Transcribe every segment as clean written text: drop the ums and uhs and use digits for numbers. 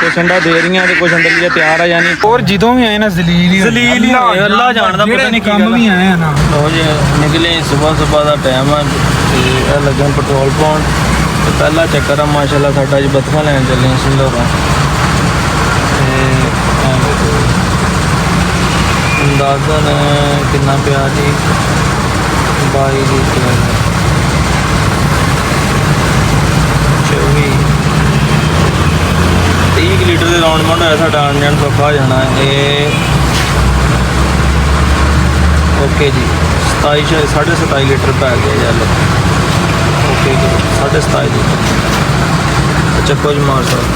कुछ अंडा दे रही हैं तो कुछ अंडे लिए तैयार है यानी और जिदों भी आए ना जलील ही अल्लाह जानदा पता नहीं काम भी आए हैं ना। लो जी निकले सुबह का टाइम है ते लगे पेट्रोल पाउण ते पहला चक्कर है माशाल्लाह साडा अज बतखा लैन चले संदोरा अंदाजन कितना पिया जी 22 लीटर 30 लीटर के राउंड माउंड है साडा आन जान सौखा हो जाना है। ओके जी 27 27.5 लीटर पै गया जल ओके जी 27.5 लीटर चक्को जी मार साहब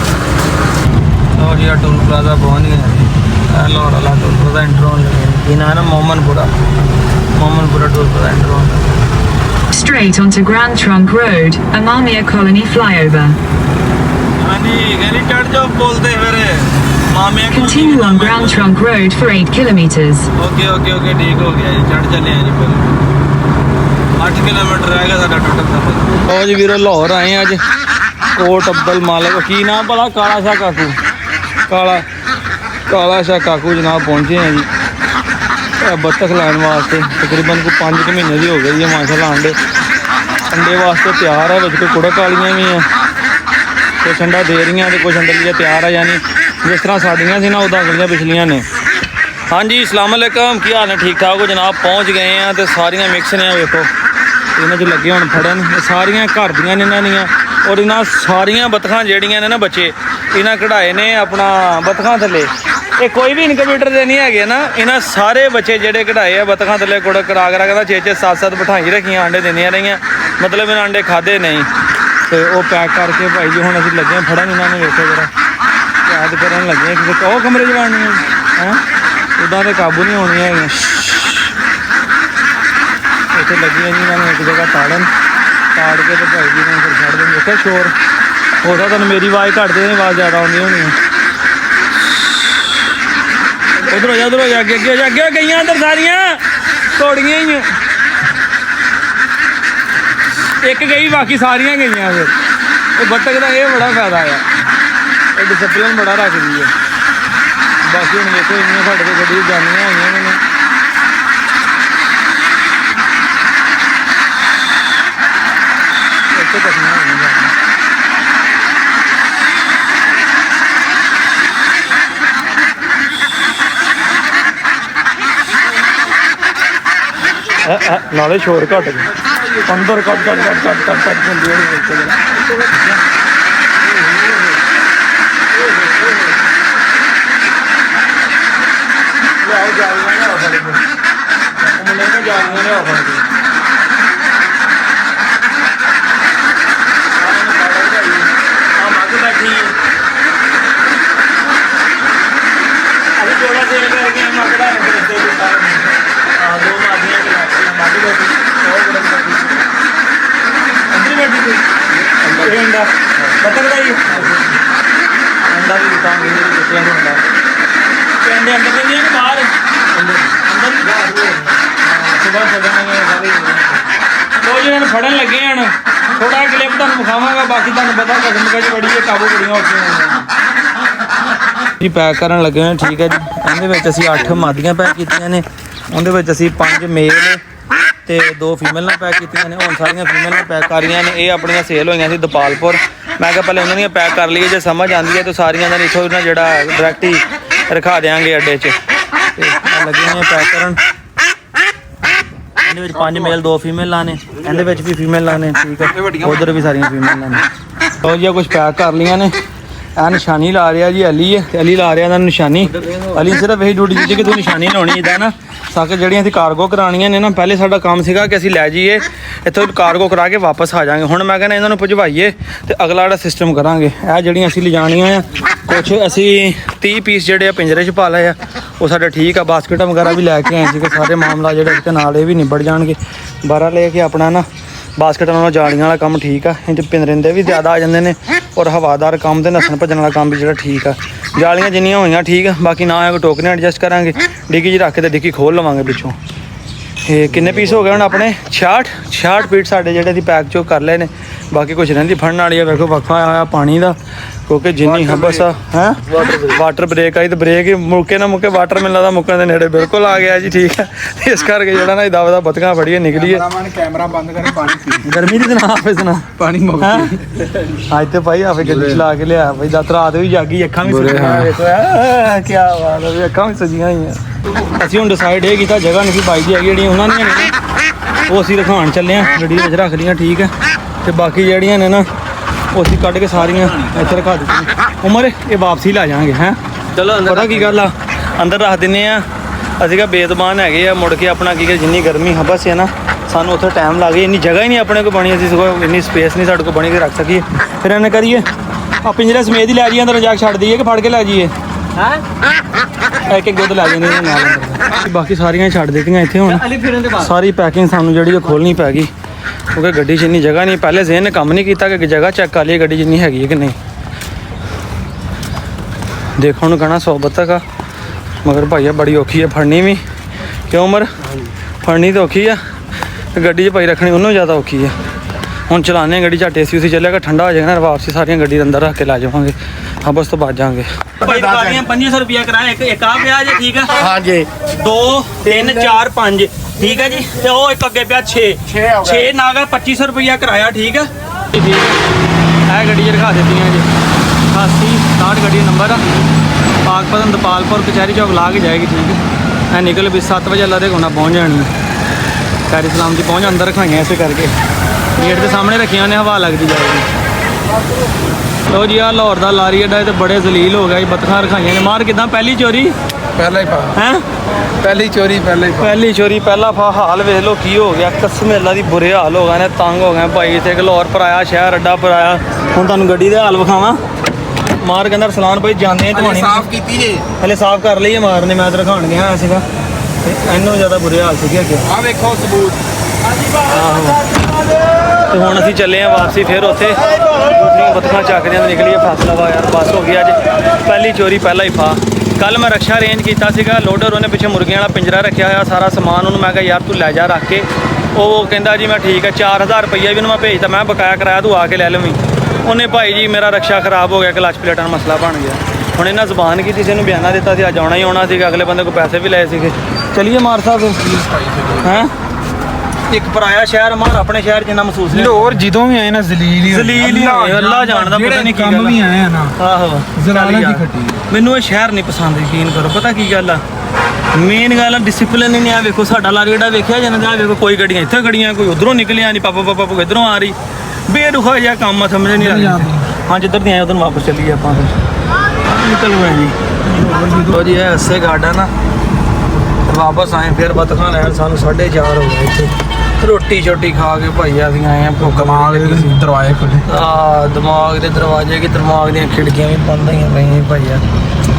और जी टोल प्लाजा पहुँच गया लाहौर वाला टोल प्लाजा एंटर होने लगे कि ना मोमनपुरा टोल प्लाजा एंटर होने Straight onto Grand Trunk Road, Amamia Colony flyover. Continue on Grand Trunk Road for 8 kilometers. Okay okay okay ठीक हो गया जी चढ़ चले हैं जी फिर 8 किलोमीटर रह गया साडा टोटल सफर। ओ जी वीरो लाहौर आए अज कोट अब्दुल मालिक की नाम भला काला शाह काकू काला शाह काकू जनाब पहुंचे हैं जी बत्तख लैन वास्ते तकरीबन को 5 महीने की हो गई है माशाल्लाह अंडे वास्ते तैयार है कोई कुड़क वालियाँ भी हैं कुछ अंडा दे रही हैं तो कुछ अंडे लिए तैयार है यानी जिस तरह साड़ियाँ थी ना उदा अगलियाँ पिछलियाँ ने। हाँ जी अस्सलाम वालेकुम की हाल है ठीक ठाक हो जनाब पहुँच गए हैं तो सारियाँ मिक्स ने वेखो इन्हों च लगे हुण फड़न सारियाँ घर दियां ने इन्हां दियां और इन्हां सारियां बतखां जिहड़ियां ने ना बच्चे इन्हां कढ़ाए ने अपना बतखां थल्ले ये कोई भी इनक्यूबेटर दे नहीं है ना इन्हां सारे बच्चे जिहड़े कढ़ाए आ बतखां थल्ले कुड़ करा करा 6-6 7-7 बिठाई रखियां अंडे देंदियां रहियां मतलब इन्हां अंडे खाधे नहीं तो वो पैक करके भाई जी हुण असीं लगे फड़न इन्होंने वेखो जरा याद करन लगे कि कहो कमरे च वड़नी है उदां तो काबू नहीं होनी है इतने लगी जी इन्होंने एक जगह ताड़न ताड़ के तो भाई जी ने फिर छड़ देंगे देखा शोर हो सकता तुम मेरी आवाज़ घट दे आवाज़ ज़्यादा आनी होनी है उधर हो जा अगे अगे गई अंदर सारिया तोड़ियां ही एक गई बाकी सारियां गई फिर बतख का ये बड़ा फायदा है ये डिसिप्लिन बड़ा रखती है बाकी हम देखो इन्नियां साढ़े को गड्डी जानियां हुई ने नाले शोर घट अंदर कट फड़न लगे हैं थोड़ा क्लिप तुम विखावागा बाकी तुम पता कसम बड़ी है काबू बड़िया जी पैक कर लगे हैं ठीक है जी ये असी 8 मादियाँ पैक की ने उन्हें असी 5 मेल तो 2 फीमेल पैक की हम सारिया फीमेल पैक कर रही हैं ये अपन सेल हुई थी दपालपुर मैं क्या पहले उन्होंने पैक कर ली जो समझ आती है तो सारिया का इतों ना जो डायरैक्ट ही रखा देंगे अड्डे च लगे हैं पैक कर 5 मेल 2 फीमेल ने ये भी फीमेल ने ठीक है उधर भी सारिया फीमेल ने तो जी कुछ पैक कर लिया ने आ निशानी ला रहा जी अली ला रहा निशानी अली सिर्फ यही ड्यूटी की कि तू निशानी लानी इदा ना ताकि जड़ियाँ कार्गो करानियां ने ना पहले साडा काम सीगा कि असीं लै जाइए इत्थों कार्गो करा के वापस आ जाएंगे हुण मैं कहना इन्हां नूं भिजवाइए तो अगला जिहड़ा सिस्टम करांगे ਇਹ ਜਿਹੜੀਆਂ ਅਸੀਂ लिजाणियां कुछ असी 30 पीस ਜਿਹੜੇ पिंजरे च पा लए आ वो साडा ठीक है बास्केटां वगैरह भी लैके आए थे सारे मामला ਜਿਹੜੇ इसके नाल ये भी निबड़ जाणगे बाहर लेके अपना ना बास्केटां नालों जालियां वाला काम ठीक है इंज पिंजरे भी ज़्यादा आ जाते हैं और हवादार काम तो नस्सन भजन वाला काम भी जो ठीक है जालियां जिन्नियां होईयां ठीक है बाकी ना है कोई टोकने एडजस्ट करांगे डिग्गी च रख के डिग्गी खोल लवांगे पिछों किन्ने पीस हो गए हम अपने 66 फीट साढ़े जेडे पैक चो कर ले ने बाकी कुछ रही फड़न वाली है वेखो वक्फा आया पानी का ਕਿਉਂਕਿ ਜਿੰਨੀ ਹਬਸ ਆ ਹੈ ਵਾਟਰ ਬ੍ਰੇਕ ਆਈ ਤੇ ਬ੍ਰੇਕ ਹੀ ਮੁੱਕੇ ਨਾ ਮੁੱਕੇ ਵਾਟਰ ਮਿਲਣਾ ਦਾ ਮੁੱਕਣ ਦੇ ਨੇੜੇ ਬਿਲਕੁਲ ਆ ਗਿਆ ਜੀ ਠੀਕ ਹੈ ਇਸ ਕਰਕੇ ਜਿਹੜਾ ਨਾ ਦਵਾ ਦਾ ਬਤਕਾਂ ਫੜੀਏ ਨਿਕਲੀਏ ਕੈਮਰਾ ਬੰਦ ਕਰ ਪਾਣੀ ਪੀ ਗਰਮੀ ਦੀ ਦਿਨ ਆਪੇ ਸੁਣਾ ਪਾਣੀ ਮੁੱਕ ਅੱਜ ਤੇ ਭਾਈ ਆਪੇ ਗੱਡੀ ਚਲਾ ਕੇ ਲਿਆ ਭਾਈ ਦਸ ਰਾਤ ਵੀ ਜਾਗੀ ਅੱਖਾਂ ਵੀ ਸਜੀਆਂ ਵੇਖੋ ਕੀ ਬਾਤ ਹੈ ਅੱਖਾਂ ਵੀ ਸਜੀਆਂ ਹੋਈਆਂ ਅਸੀਂ ਹੁਣ ਡਿਸਾਈਡ ਇਹ ਕੀਤਾ ਜਗ੍ਹਾ ਨਹੀਂ ਬਾਈਕ ਦੀ ਹੈਗੀ ਜਿਹੜੀਆਂ ਉਹਨਾਂ ਦੀਆਂ ਨੇ ਉਹ ਅਸੀਂ ਰਖਾਣ ਚੱਲੇ ਆ ਗੱਡੀ ਵਿੱਚ ਰੱਖ ਲਈਆਂ ਠੀਕ ਹੈ ਤੇ ਬਾਕੀ ਜਿਹੜੀਆਂ ਨੇ ਨਾ ਉਹ ਅਸੀਂ ਕੱਢ ਕੇ ਸਾਰੀਆਂ ਇੱਥੇ ਰਖਾ ਦਿੱਤੀਆਂ ਉਮਰ ਇਹ ਵਾਪਸੀ ਲੈ ਜਾਵਾਂਗੇ ਹੈ ਚਲੋ ਅੰਦਰ ਪਤਾ ਕੀ ਗੱਲ ਆ ਅੰਦਰ ਰੱਖ ਦਿੰਨੇ ਆ ਅਸੀਂ ਕਿਹਾ ਬੇਜ਼ਬਾਨ ਹੈਗੇ ਆ ਮੁੜ ਕੇ ਆਪਣਾ ਕੀ ਜਿੰਨੀ ਗਰਮੀ ਹਬਸ ਹੈ ਨਾ ਸਾਨੂੰ ਉੱਥੇ ਟਾਈਮ ਲੱਗ ਗਿਆ ਇੰਨੀ ਜਗ੍ਹਾ ਹੀ ਨਹੀਂ ਆਪਣੇ ਕੋਲ ਬਣੀ ਅਸੀਂ ਸਗੋਂ ਇੰਨੀ ਸਪੇਸ ਨਹੀਂ ਸਾਡੇ ਕੋਲ ਬਣੀ ਕਿ ਰੱਖ ਸਕੀਏ ਫਿਰ ਇਹਨੇ ਕਰੀਏ ਆ ਪਿੰਜਰੇ ਸਮੇਤ ਹੀ ਲੈ ਜਾਈਏ ਅੰਦਰ ਜਾ ਕੇ ਛੱਡ ਦਈਏ ਕਿ ਫੜ ਕੇ ਲੈ ਜਾਈਏ ਇੱਕ ਇੱਕ ਦੁੱਧ ਲੈ ਜਾਂਦੇ ਨੇ ਨਾਲ ਅੰਦਰ ਬਾਕੀ ਸਾਰੀਆਂ ਛੱਡ ਦਿੱਤੀਆਂ ਇੱਥੇ ਹੁਣ ਸਾਰੀ ਪੈਕਿੰਗ ਸਾਨੂੰ ਜਿਹੜੀ ਉਹ ਖੋਲਣੀ ਪੈ ਗਈ ਕਿਉਂਕਿ ਗੱਡੀ 'ਚ ਇੰਨੀ ਜਗ੍ਹਾ ਨਹੀਂ ਪਹਿਲੇ ਜ਼ੇਨ ਨੇ ਕੰਮ ਨਹੀਂ ਕੀਤਾ ਕਿ ਜਗ੍ਹਾ ਚੈੱਕ ਕਰ ਲਈਏ ਗੱਡੀ ਜਿੰਨੀ ਹੈਗੀ ਹੈ ਕਿ ਨਹੀਂ ਦੇਖੋ ਨੂੰ ਕਹਣਾ 100 ਬੱਤਕ ਆ ਮਗਰ ਭਾਈਆ ਬੜੀ ਔਖੀ ਹੈ ਫੜਨੀ ਵੀ ਕਿਉਂ ਉਮਰ ਫੜਨੀ ਤਾਂ ਔਖੀ ਆ ਤੇ ਗੱਡੀ 'ਚ ਭਾਈ ਰੱਖਣੀ ਉਹਨੂੰ ਜ਼ਿਆਦਾ ਔਖੀ ਆ ਹੁਣ ਚਲਾਉਂਦੇ ਹਾਂ ਗੱਡੀ ਝੱਟ ਏਸੀ ਉਸੀ ਚੱਲਿਆ ਠੰਡਾ ਹੋ ਜਾਏਗਾ ਨਾ ਵਾਪਸੀ ਸਾਰੀਆਂ ਗੱਡੀ ਦੇ ਅੰਦਰ ਰੱਖ ਕੇ ਲੈ ਜਾਵਾਂਗੇ ਹਾਂ ਬਸ ਤੋਂ ਬਾਅਦ ਜਾਵਾਂਗੇ ਭਾਈ ਦੁਕਾਨੀਆਂ 2500 ਰੁਪਿਆ ਕਿਰਾਇਆ ਇੱਕ ਆ ਪਿਆ ਜੇ ਠੀਕ ਆ ਹਾਂਜੀ 2 3 4 5 ਠੀਕ ਹੈ ਜੀ ਤੇ ਉਹ ਇੱਕ ਅੱਗੇ ਪਿਆ 6 ਨਾਗਾ 2500 ਰੁਪਿਆ ਕਿਰਾਇਆ ਠੀਕ ਆ ਠੀਕ ਇਹ ਗੱਡੀ 'ਚ ਰਖਾ ਦਿੱਤੀਆਂ ਜੀ 88 60 ਗੱਡੀ ਨੰਬਰ ਆ ਪਾਕਪਤਨ ਦਪਾਲਪੁਰ ਕਚਹਿਰੀ ਚੌਕ ਲਾ ਕੇ ਜਾਏਗੀ ਠੀਕ ਹੈ ਐ ਨਿਕਲ ਵੀ 7 ਵਜੇ ਅੱਲਾ ਦੇ ਕੋਨਾ ਪਹੁੰਚ ਜਾਣੀ ਖੈਰ ਇਸਲਾਮ ਦੀ ਪਹੁੰਚ ਅੰਦਰ ਰਖਾਈਆਂ ਇਸੇ ਕਰਕੇ ਗੇਟ ਦੇ ਸਾਹਮਣੇ ਰੱਖੀਆਂ ਨੇ ਹਵਾ ਲੱਗਦੀ ਜਾਏਗੀ ਲੋ ਜੀ ਆ ਲਾਹੌਰ ਦਾ ਲਾਰੀ ਅੱਡਾ ਤੇ ਬੜੇ ਜ਼ਲੀਲ ਹੋ ਗਿਆ ਜੀ ਬੱਤਖਾਂ ਰਖਾਈਆਂ ਨੇ ਮਾਰ ਕਿਦਾਂ ਪਹਿਲੀ ਚੋਰੀ ਪਹਿਲਾ ਹੀ ਪਾ ਹੈ ਪਹਿਲੀ ਚੋਰੀ ਪਹਿਲੀ ਚੋਰੀ ਪਹਿਲਾ ਫਾ ਹਾਲ ਵੇਖ ਲੋ ਕੀ ਹੋ ਗਿਆ ਕਸਮ ਅੱਲਾ ਦੀ ਬੁਰੇ ਹਾਲ ਹੋ ਗਏ ਨੇ ਤੰਗ ਹੋ ਗਏ ਭਾਈ ਇੱਥੇ ਲਾਹੌਰ ਪਰਾਇਆ ਸ਼ਹਿਰ ਅੱਡਾ ਪਰਾਇਆ ਹੁਣ ਤੁਹਾਨੂੰ ਗੱਡੀ ਦੇ ਹਾਲ ਵਿਖਾਵਾਂ ਮਾਰ ਕਹਿੰਦਾ ਰਸਲਾਨ ਭਾਈ ਜਾਂਦੇ ਆ ਤੁਹਾਡੀ ਸਾਫ਼ ਕੀਤੀ ਜੇ ਹਲੇ ਸਾਫ਼ ਕਰ ਲਈਏ ਮਾਰ ਨੇ ਮੈਂ ਤਾਂ ਰਖਾਣ ਗਿਆ ਸੀਗਾ ਤੇ ਇੰਨਾ ਜ਼ਿਆਦਾ ਬੁਰੇ ਹਾਲ ਸੀਗੇ ਅੱਗੇ ਆ ਵੇਖੋ ਸਬੂਤ ਤੇ ਹੁਣ ਅਸੀਂ ਚੱਲੇ ਆ ਵਾਪਸੀ ਫਿਰ ਉੱਥੇ ਦੂਸਰੀਆਂ ਬੱਤਖਾਂ ਚੱਕਦਿਆਂ ਨਿਕਲੀਏ ਫਾਸਲਾਵਾ ਯਾਰ ਬਸ ਹੋ ਗਈ ਅੱਜ ਪਹਿਲੀ ਚੋਰੀ ਪਹਿਲਾ ਹੀ ਫਾ ਕੱਲ ਮੈਂ ਰਕਸ਼ਾ ਅਰੇਂਜ ਕੀਤਾ ਸੀਗਾ ਲੋਡਰ ਉਹਨੇ ਪਿੱਛੇ ਮੁਰਗੀਆਂ ਵਾਲਾ ਪਿੰਜਰਾ ਰੱਖਿਆ ਹੋਇਆ ਸਾਰਾ ਸਮਾਨ ਉਹਨੂੰ ਮੈਂ ਕਿਹਾ ਯਾਰ ਤੂੰ ਲੈ ਜਾ ਰੱਖ ਕੇ ਉਹ ਕਹਿੰਦਾ ਜੀ ਮੈਂ ਠੀਕ ਹੈ 4000 ਰੁਪਈਆ ਵੀ ਉਹਨੂੰ ਮੈਂ ਭੇਜਤਾ ਮੈਂ ਬਕਾਇਆ ਕਰਾਇਆ ਤੂੰ ਆ ਕੇ ਲੈ ਲਵੀਂ ਉਹਨੇ ਭਾਈ ਜੀ ਮੇਰਾ ਰਕਸ਼ਾ ਖਰਾਬ ਹੋ ਗਿਆ ਕਲਚ ਪਲੇਟਾਂ ਦਾ ਮਸਲਾ ਬਣ ਗਿਆ ਹੁਣ ਇਹਨਾਂ ਜ਼ਬਾਨ ਕੀਤੀ ਸੀ ਇਹਨੂੰ ਬਿਆਨਾ ਦਿੱਤਾ ਸੀ ਅੱਜ ਆਉਣਾ ਹੀ ਆਉਣਾ ਸੀਗਾ ਅਗਲੇ ਬੰਦੇ ਕੋਲ ਪੈਸੇ ਵੀ ਲਏ ਸੀਗੇ ਚਲਿਏ ਮਾਰ ਸਾਹਿਬ ਹੈਂ ਇੱਕ ਪਰਾਇਆ ਸ਼ਹਿਰ ਮਾਰ ਆਪਣੇ ਸ਼ਹਿਰ ਜਿੰਨਾ ਮਹਿਸੂਸ ਨਹੀਂ ਲਾਹੌਰ ਜਦੋਂ ਵੀ ਆਏ ਨਾ ਜ਼ਲੀਲ ਹੀ ਹੋਏ ਅੱਲਾ ਜਾਣਦਾ ਪਤਾ ਨਹੀਂ ਕੀ ਕੰਮ ਵੀ ਆਏ ਆ ਨਾ ਆਹੋ ਜ਼ਲਾਲਾ ਦੀ ਖੱਟੀ ਮੈਨੂੰ ਇਹ ਸ਼ਹਿਰ ਨਹੀਂ ਪਸੰਦ ਯਕੀਨ ਕਰੋ ਪਤਾ ਕੀ ਗੱਲ ਆ ਮੇਨ ਗੱਲ ਆ ਡਿਸਪਲਿਨ ਹੀ ਨਹੀਂ ਆ ਵੇਖੋ ਸਾਡਾ ਲਾਰੀੜਾ ਵੇਖਿਆ ਜਾਂਦਾ ਆ ਵੇਖੋ ਕੋਈ ਗੱਡੀਆਂ ਇੱਥੇ ਖੜੀਆਂ ਕੋਈ ਉਧਰੋਂ ਨਿਕਲਿਆ ਨਹੀਂ ਪਾਪਾ ਇਧਰੋਂ ਆ ਰਹੀ ਬੇਰੁਖਾ ਜਿਹਾ ਕੰਮ ਸਮਝ ਨਹੀਂ ਲੱਗਦਾ ਹਾਂ ਜਿੱਧਰ ਦੀ ਆਏ ਉਧਰ ਵਾਪਸ ਚੱਲੀਏ ਆਪਾਂ ਫਿਰ ਨਿਕਲ ਗਏ ਜੀ ਲੋ ਜੀ ਇਹ ਐਸੇ ਗਾਰਡਨ ਆ ਵਾਪਸ ਆਏ ਫਿਰ ਬੱਤਖਾਂ ਲੈਣ ਸਾਨੂੰ 4:30 ਹੋ ਗਏ ਇੱਥੇ ਰੋਟੀ ਛੋਟੀ ਖਾ ਕੇ ਭਾਈ ਅਸੀਂ ਆਏ ਆ ਭੁੱਖ ਦਿਮਾਗ ਦੇ ਦਰਵਾਜ਼ੇ ਖੁੱਲੇ ਦਿਮਾਗ ਦੇ ਦਰਵਾਜ਼ੇ ਕੀ ਦਿਮਾਗ ਦੀਆਂ ਖਿੜਕੀਆਂ ਵੀ ਬੰਦ ਹੋਈਆਂ ਪਈਆਂ ਭਾਈਆ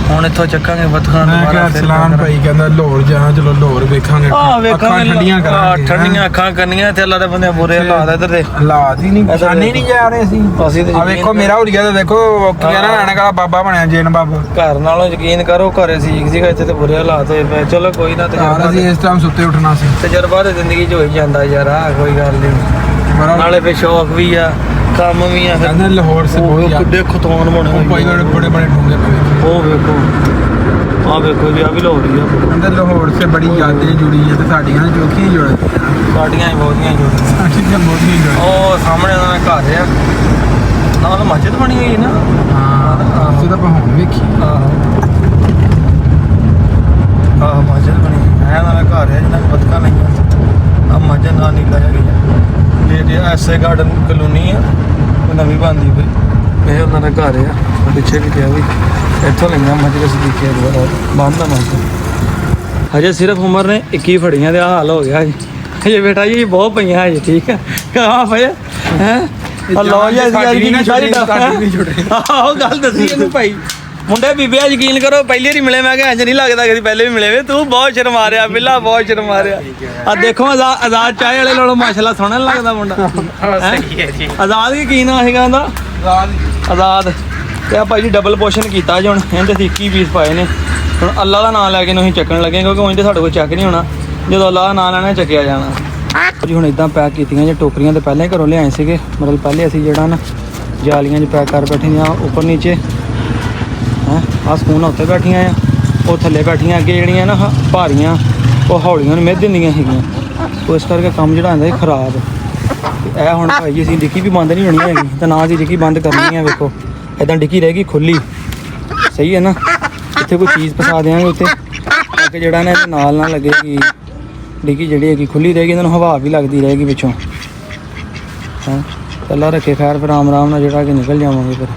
ਹੁਣ ਇੱਥੋਂ ਚੱਕਾਂਗੇ ਬੱਤਖਾਂ ਦੁਬਾਰਾ ਸਲਾਨ ਭਾਈ ਕਹਿੰਦਾ ਲਾਹੌਰ ਜਾਣਾ ਚਲੋ ਲਾਹੌਰ ਵੇਖਾਂਗੇ ਅੱਖਾਂ ਠੰਡੀਆਂ ਕਰਾਂਗੇ ਠੰਡੀਆਂ ਅੱਖਾਂ ਕਰਨੀਆਂ ਤੇ ਅੱਲਾ ਦੇ ਬੰਦੇ ਬੁਰੇ ਹਾਲਾਤ ਇੱਧਰ ਦੇ ਹਾਲਾਤ ਹੀ ਨਹੀਂ ਪਛਾਣੇ ਨਹੀਂ ਜਾ ਰਹੇ ਅਸੀਂ ਆ ਵੇਖੋ ਮੇਰਾ ਹੋ ਗਿਆ ਤੇ ਦੇਖੋ ਕੀ ਕਹਿਣਾ ਐਨਕ ਵਾਲਾ ਬਾਬਾ ਬਣਿਆ ਜੈਨ ਬਾਬਾ ਘਰ ਨਾਲੋਂ ਯਕੀਨ ਕਰੋ ਘਰੇ ਠੀਕ ਸੀਗਾ ਇੱਥੇ ਤੇ ਬੁਰੇ ਹਾਲਾਤ ਹੋਏ ਪਏ ਚਲੋ ਕੋਈ ਨਾ ਅਸੀਂ ਇਸ ਟਾਈਮ ਸੁੱਤੇ ਉੱਠਣਾ ਸੀ ਤਜਰਬਾ ਤੇ ਜ਼ਿੰਦਗੀ 'ਚ ਹੋ ਹੀ ਜਾਂਦਾ ਯਾਰ ਆ ਕੋਈ ਗੱਲ ਨਹੀਂ ਨਾਲੇ ਫਿਰ ਸ਼ੌਕ ਵੀ ਆ ਕੰਮ ਵੀ ਆ ਕਹਿੰਦੇ ਲਾਹੌਰ ਸੇ ਬਹੁਤ ਕਿੱਡੇ ਖਤੌਨ ਬਣੇ ਹੋਏ ਭਾਈ ਬੜੇ ਠੋਂਗੇ ਪਏ ਉਹ ਵੇਖੋ ਆ ਵੇਖੋ ਜੀ ਆ ਵੀ ਲਾਹੌਰੀ ਆ ਕਹਿੰਦੇ ਲਾਹੌਰ ਸੇ ਬੜੀ ਯਾदें ਜੁੜੀ ਹੈ ਤੇ ਸਾਡੀਆਂ ਚੌਕੀਆਂ ਜੁੜੀਆਂ ਸਾਡੀਆਂ ਹੀ ਬਹੁਤੀਆਂ ਜੁੜੀਆਂ ਸਾਡੀਆਂ ਬਹੁਤੀਆਂ ਜੁੜੀਆਂ ਉਹ ਸਾਹਮਣੇ ਉਹਨਾਂ ਦਾ ਘਰ ਆ ਨਾਲ ਮਸਜਿਦ ਬਣੀ ਹੋਈ ਨਾ ਹਾਂ ਅਸੀਂ ਤਾਂ ਹੁਣ ਵੇਖੀ ਆਹ ਮਸਜਿਦ ਬਣੀ ਹੈ ਨਾਲ ਘਰ ਆ ਜਿਹਨਾਂ ਬਤਕਾਂ ਲਈਆਂ ਆ ਮਸਜਿਦ ਨਾਲ ਨੀਲਾ ਹੈਗੀ ਇਹ ਐਸੇ ਗਾਰਡਨ ਕਲੋਨੀ ਆ ਨਵੀਂ ਬਣਦੀ ਪਈ ਇਹ ਉਹਨਾਂ ਦਾ ਘਰ ਆ ਪਿੱਛੇ ਵੀ ਕਿਹਾ ਵੀ ਇੱਥੋਂ ਲਈਆਂ ਮਸਜਿਦ ਸਦੀਕੇ ਦੁਆਰਾ ਬੰਦ ਆ ਮਸਜਿਦ ਹਜੇ ਸਿਰਫ ਉਮਰ ਨੇ 21 ਫੜੀਆਂ ਦੇ ਆ ਹਾਲ ਹੋ ਗਿਆ ਜੀ ਹਜੇ ਬੇਟਾ ਜੀ ਬਹੁਤ ਪਈਆਂ ਹਜੇ ਠੀਕ ਆ ਹਾਂ ਭਾਈ ਹੈ ਅੱਲਾ ਜੀ ਅਸੀਂ ਆਹੋ ਗੱਲ ਦੱਸੀ ਇਹਨੂੰ ਭਾਈ ਮੁੰਡੇ ਬੀਬੀਆਂ ਯਕੀਨ ਕਰੋ ਪਹਿਲੀ ਵਾਰੀ ਮਿਲੇ ਮੈਂ ਕਿਹਾ ਇੰਜ ਨਹੀਂ ਲੱਗਦਾ ਕਦੀ ਪਹਿਲੇ ਵੀ ਮਿਲੇ ਵੇ ਤੂੰ ਬਹੁਤ ਸ਼ਰਮਾ ਰਿਹਾ ਬਿੱਲਾ ਬਹੁਤ ਸ਼ਰਮਾ ਰਿਹਾ ਆ ਦੇਖੋ ਆਜ਼ਾਦ ਚਾਹ ਵਾਲੇ ਨਾਲੋਂ ਮਾਸ਼ਾਅੱਲਾ ਸੋਹਣਾ ਲੱਗਦਾ ਮੁੰਡਾ ਸਹੀ ਹੈ ਜੀ ਆਜ਼ਾਦ ਕੀ ਨਾਮ ਹੈਗਾ ਉਹਦਾ ਆਜ਼ਾਦ ਤੇ ਆ ਭਾਈ ਜੀ ਡਬਲ ਪੋਸ਼ਨ ਕੀਤਾ ਜੀ ਹੁਣ ਇਹਦੇ 21 ਪੀਸ ਪਾਏ ਨੇ ਹੁਣ ਅੱਲਾ ਦਾ ਨਾਮ ਲੈ ਕੇ ਨੂੰ ਅਸੀਂ ਚੱਕਣ ਲੱਗੇ ਕਿਉਂਕਿ ਉਂਝ ਤੇ ਸਾਡੇ ਕੋਲ ਚੱਕ ਨਹੀਂ ਹੋਣਾ ਜਦੋਂ ਅੱਲਾ ਦਾ ਨਾਮ ਲੈਣਾ ਚੱਕਿਆ ਜਾਣਾ ਜੀ ਹੁਣ ਇਦਾਂ ਪੈਕ ਕੀਤੀਆਂ ਜੇ ਟੋਕਰੀਆਂ ਤੇ ਪਹਿਲਾਂ ਹੀ ਘਰੋਂ ਲਿਆਏ ਸੀਗੇ ਮਤਲਬ ਪਹਿਲੇ ਅਸੀਂ ਜਿਹੜਾ ਨਾ ਜਾਲੀਆਂ 'ਚ ਪੈਕ ਕਰ ਬੈਠੀਆਂ ਉੱਪਰ ਨੀਚੇ ਹੈਂ। ਆਹ ਸਕੂਨ ਉੱਤੇ ਬੈਠੀਆਂ ਆ, ਉਹ ਥੱਲੇ ਬੈਠੀਆਂ ਅੱਗੇ ਜਿਹੜੀਆਂ ਨਾ ਭਾਰੀਆਂ ਉਹ ਹੌਲੀਆਂ ਨੂੰ ਮਿੱਧ ਦਿੰਦੀਆਂ ਹੈਗੀਆਂ। ਉਹ ਇਸ ਕਰਕੇ ਕੰਮ ਜਿਹੜਾ ਹੁੰਦਾ ਸੀ ਖਰਾਬ। ਤੇ ਇਹ ਹੁਣ ਭਾਈ ਜੀ ਅਸੀਂ ਡਿੱਕੀ ਵੀ ਬੰਦ ਨਹੀਂ ਹੋਣੀ ਹੈਗੀ ਤੇ ਨਾ ਅਸੀਂ ਡਿੱਕੀ ਬੰਦ ਕਰਨੀ ਹੈ। ਵੇਖੋ ਇੱਦਾਂ ਡਿੱਕੀ ਰਹੇਗੀ ਖੁੱਲੀ, ਸਹੀ ਹੈ ਨਾ। ਇੱਥੇ ਕੋਈ ਚੀਜ਼ ਫਸਾ ਦਿਆਂਗੇ ਉੱਤੇ ਤਾਂ ਕਿ ਜਿਹੜਾ ਨਾ ਇਹਦੇ ਨਾਲ ਨਾ ਲੱਗੇਗੀ। ਡਿੱਕੀ ਜਿਹੜੀ ਹੈਗੀ ਖੁੱਲੀ ਰਹੇਗੀ, ਇਹਨਾਂ ਨੂੰ ਹਵਾ ਵੀ ਲੱਗਦੀ ਰਹੇਗੀ ਪਿੱਛੋਂ ਹਾਂ। ਅੱਲਾ ਰੱਖੇ ਖੈਰ, ਫਿਰ ਆਰਾਮ ਨਾਲ ਜਿਹੜਾ ਕਿ ਨਿਕਲ ਜਾਵਾਂਗੇ। ਫਿਰ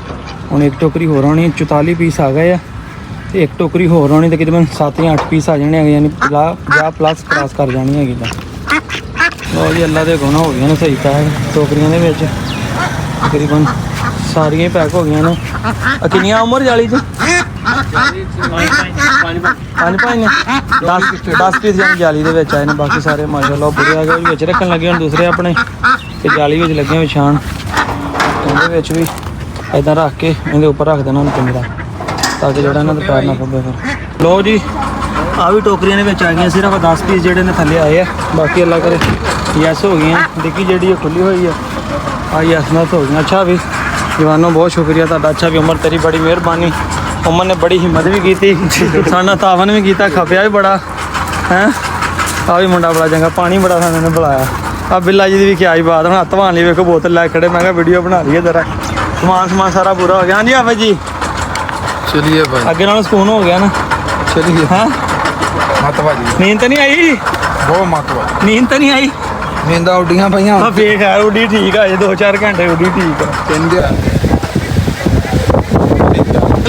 ਹੁਣ ਇੱਕ ਟੋਕਰੀ ਹੋਰ ਆਉਣੀ, 44 ਪੀਸ ਆ ਗਏ ਆ ਤੇ ਇੱਕ ਟੋਕਰੀ ਹੋਰ ਆਉਣੀ ਤੇ ਤਕਰੀਬਨ 7 ਜਾਂ 8 ਪੀਸ ਆ ਜਾਣੇ ਹੈਗੇ, ਯਾਨੀ 50 ਪਲੱਸ ਕ੍ਰਾਸ ਕਰ ਜਾਣੀ ਹੈਗੀ ਤਾਂ। ਲਓ ਜੀ ਅੱਲਾ ਦੇ ਗੁਣ ਹੋ ਗਏ ਨੇ ਸਹੀ ਪੈਕ ਟੋਕਰੀਆਂ ਦੇ ਵਿੱਚ, ਤਕਰੀਬਨ ਸਾਰੀਆਂ ਹੀ ਪੈਕ ਹੋ ਗਈਆਂ ਨੇ। ਕਿੰਨੀਆਂ ਉਮਰ ਜਾਲੀ 'ਚ? 5 ਨੇ 10 ਪੀਸ ਜਾਨੀ ਜਾਲੀ ਦੇ ਵਿੱਚ ਆਏ ਨੇ। ਬਾਕੀ ਸਾਰੇ ਮਾਸ਼ਾਅੱਲਾ ਬੁਰੇ ਆ ਗਏ, ਵਿੱਚ ਰੱਖਣ ਲੱਗੇ ਹੁਣ ਦੂਸਰੇ ਆਪਣੇ ਤੇ ਜਾਲੀ ਵਿੱਚ ਲੱਗੇ ਵਿਛਾਣ। ਇਹਦੇ ਵਿੱਚ ਵੀ ਇੱਦਾਂ ਰੱਖ ਕੇ ਇਹਦੇ ਉੱਪਰ ਰੱਖ ਦੇਣਾ ਪਿੰਜਰਾ ਤਾਂ ਕਿ ਜਿਹੜਾ ਇਹਨਾਂ ਦਾ ਪੈਰ ਨਾ ਖੱਬੇ। ਫਿਰ ਲਓ ਜੀ ਆ ਵੀ ਟੋਕਰੀਆਂ ਦੇ ਵਿੱਚ ਆ ਗਈਆਂ, ਸਿਰਫ 10 ਪੀਸ ਜਿਹੜੇ ਨੇ ਥੱਲੇ ਆਏ ਆ। ਬਾਕੀ ਅੱਲਾ ਕਰੇ ਯੈਸ ਹੋ ਗਈਆਂ। ਡਿੱਗੀ ਜਿਹੜੀ ਉਹ ਖੁੱਲੀ ਹੋਈ ਆ, ਆ ਯੈਸ ਨਾਲ ਹੋ ਗਈਆਂ। ਅੱਛਾ ਵੀ ਜਵਾਨੋ ਬਹੁਤ ਸ਼ੁਕਰੀਆ ਤੁਹਾਡਾ। ਅੱਛਾ ਵੀ ਉਮਰ ਤੇਰੀ ਬੜੀ ਮਿਹਰਬਾਨੀ। ਉਮਰ ਨੇ ਬੜੀ ਹਿੰਮਤ ਵੀ ਕੀਤੀ, ਸਾਡਾ ਤਾਵਨ ਵੀ ਕੀਤਾ, ਖਪਿਆ ਵੀ ਬੜਾ ਹੈਂ। ਆ ਵੀ ਮੁੰਡਾ ਬੜਾ ਚੰਗਾ, ਪਾਣੀ ਬੜਾ ਸਾਨੂੰ ਨੇ ਬੁਲਾਇਆ। ਆ ਬਿੱਲਾ ਜੀ ਦੀ ਵੀ ਕਿਆ ਹੀ ਬਾਤ, ਹੁਣ ਹੱਥ ਧਵਾਉਣ ਲਈ ਵੇਖੋ ਬੋਤਲ ਲੈ ਖੜੇ। ਮੈਂ ਕਿਹਾ ਵੀਡੀਓ ਬਣਾ ਲਈਏ ਜ਼ਰਾ। ਸਮਾਨ ਸਾਰਾ ਪੂਰਾ ਹੋ ਗਿਆ। ਹਾਂਜੀ ਆਵੇ ਜੀ ਚਲਿਏ ਭਾਈ, ਅੱਗੇ ਨਾਲੋਂ ਸਕੂਨ ਹੋ ਗਿਆ ਨਾ। ਚਲਿਏ ਹਾਂ ਮਤ ਭਾਜੀ, ਨੀਂਦ ਤਾਂ ਨਹੀਂ ਆਈ? ਬਹੁਤ ਮਤ ਭਾਜੀ, ਨੀਂਦ ਤਾਂ ਨਹੀਂ ਆਈ? ਨੀਂਦਾਂ ਉੱਡੀਆਂ ਪਈਆਂ। ਆ ਫੇਕ ਹੈ, ਉੱਡੀ ਠੀਕ ਆ, 2-4 ਘੰਟੇ ਉੱਡੀ ਠੀਕ ਆ। ਕਹਿੰਦੇ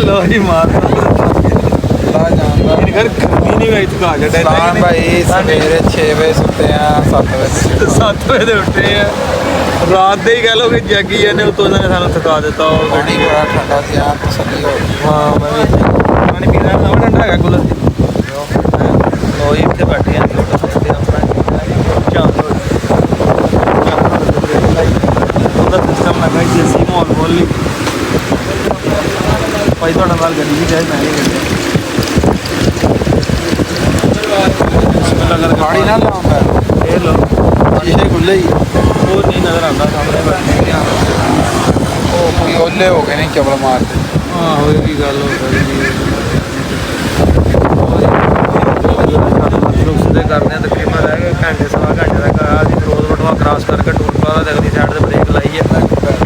ਲੋ ਜੀ ਮਾਰ ਲਾ ਜਾਂਦਾ ਘਰ ਖੰਨੀ ਨਹੀਂ ਵੇਚ ਕਾ ਜੱਟੇ ਸਲਾਮ ਭਾਈ। ਸਵੇਰੇ 6 ਵਜੇ ਸੁੱਤੇ ਆ, 7 ਵਜੇ 7 ਵਜੇ ਦੇ ਉੱਠੇ ਆ। ਰਾਤ ਦੇ ਹੀ ਕਹਿ ਲਓ ਕਿ ਜਾਗੀ ਜਾਂਦੇ, ਉਤੋਂ ਇਹਨਾਂ ਨੇ ਸਾਨੂੰ ਥਕਾ ਦਿੱਤਾ। ਉਹ ਪਾਣੀ ਬੜਾ ਠੰਡਾ ਸੀ, ਆ ਤਸੱਲੀ ਹੋ ਗਈ। ਹਾਂ ਮੈਂ ਵੀ ਪਾਣੀ ਪੀਣਾ ਨਵਾਂ ਠੰਡਾ ਹੈਗਾ ਕੂਲਰ ਲੋ ਜੀ ਇੱਥੇ ਬੈਠੇ ਆ ਤੇ ਆਪਣਾ ਉਹਦਾ ਸਿਸਟਮ ਲੱਗਾ ਜੀ। ਅਸੀਂ ਮਾਹੌਲ ਬੋਲ ਲਈ ਭਾਈ ਤੁਹਾਡਾ ਨਾਲ ਗੱਡੀ ਵੀ ਜਾਏ ਮੈਂ ਨਹੀਂ ਗੱਡੀ ਪਾਣੀ ਨਾ ਲਾਉਂਦਾ, ਇਹ ਲੋ ਸ਼ੀਸ਼ੇ ਖੁੱਲੇ ਹੀ। ਉਹ ਨਹੀਂ ਨਜ਼ਰ ਆਉਂਦਾ ਸਾਹਮਣੇ ਬੈਠੇ ਆ। ਉਹ ਕੋਈ ਓਲੇ ਹੋ ਗਏ ਨੇ ਚਵਲ ਮਾਰਦੇ। ਆਹੋ ਇਹ ਵੀ ਗੱਲ ਹੋ ਸਕਦੀ ਹੈ। ਸਿੱਧੇ ਕਰਦੇ ਆ, ਤਕਰੀਬਨ ਰਹਿ ਗਏ ਘੰਟੇ ਸਵਾ ਘੰਟੇ ਤੱਕ। ਅਸੀਂ ਰੋਜ਼ ਬਟਵਾ ਕ੍ਰਾਸ ਕਰਕੇ ਟੂਲ ਪਲਾਜ਼ਾ ਦੇ ਅਗਲੀ ਸਾਈਡ ਤੇ ਬ੍ਰੇਕ ਲਾਈ ਹੈ।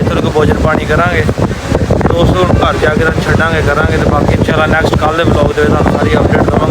ਇੱਥੇ ਕੋਈ ਭੋਜਨ ਪਾਣੀ ਕਰਾਂਗੇ ਦੋਸਤੋ, ਘਰ ਜਾ ਕੇ ਛੱਡਾਂਗੇ ਕਰਾਂਗੇ। ਤੇ ਬਾਕੀ ਇੰਸ਼ਾਅੱਲਾ ਨੈਕਸਟ ਕੱਲ੍ਹ ਦੇ ਵਲੌਗ ਦੇ ਵਿੱਚ ਤੁਹਾਨੂੰ ਸਾਰੀ ਅਪਡੇਟ ਦੇਵਾਂਗੇ।